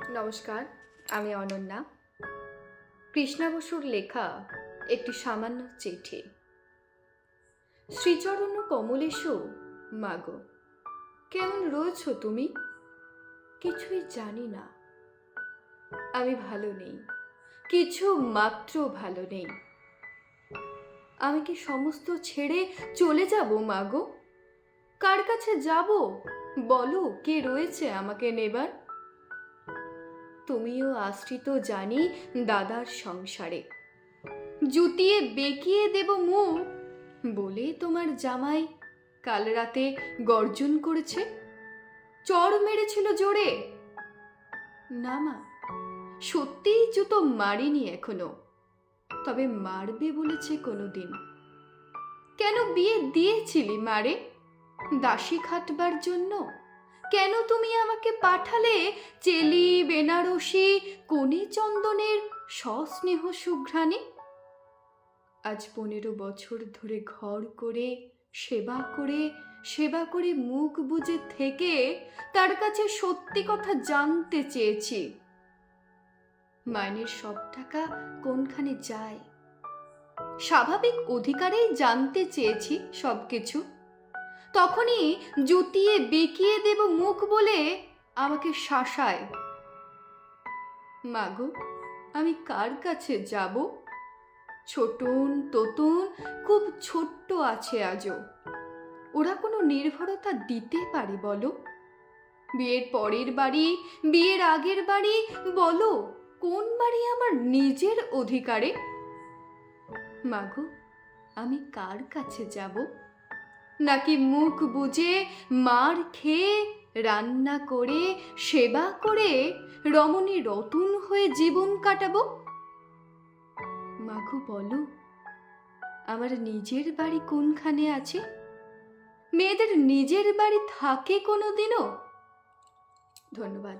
নমস্কার, আমি অনন্যা। কৃষ্ণা বসুর লেখা একটি সামান্য চিঠি। শ্রীচরণ কমলেশু, মাগো কেমন রয়েছ তুমি? কিছুই জানি না। আমি ভালো নেই, কিছু মাত্র ভালো নেই। আমি কি সমস্ত ছেড়ে চলে যাব মাগো? কার কাছে যাব? বলো, কে রয়েছে আমাকে নেবার? তুমিও আশ্রিত জানি দাদার সংসারে। জুতিয়ে বেঁকিয়ে দেব মুখ বলে তোমার জামাই কাল রাতে গর্জন করেছে, চড় মেরেছিল জোরে। না মা, সত্যিই জুতো মারিনি এখনো, তবে মারবে বলেছে কোনোদিন। কেন বিয়ে দিয়েছিলি মারে? দাসী খাটবার জন্য? কেন তুমি আমাকে পাঠালে চেলি বেনারসি কনে চন্দনের সস্নেহ সুঘ্রাণে? আজ 15 বছর ধরে ঘর করে সেবা করে মুখ বুজে থেকে তার কাছে সত্যি কথা জানতে চেয়েছি। মাইনের সব টাকা কোনখানে যায়? স্বাভাবিক অধিকারেই জানতে চেয়েছি সবকিছু। তখনই জুতিয়ে বেঁকিয়ে দেব মুখ বলে আমাকে শাসায়। মাগো, আমি কার কাছে যাব? ছোটন তোতন খুব ছোট্ট আছে আজও। ওরা কোনো নির্ভরতা দিতে পারে বলো? বিয়ের পরের বাড়ি, বিয়ের আগের বাড়ি, বলো কোন বাড়ি আমার নিজের অধিকারে? মাগো, আমি কার কাছে যাব? নাকি মুখ বুজে মার খেয়ে রান্না করে সেবা করে রমণী রতন হয়ে জীবন কাটাবো? মাগো বলো, আমার নিজের বাড়ি কোনখানে আছে? মেয়েদের নিজের বাড়ি থাকে কোনোদিনও? ধন্যবাদ।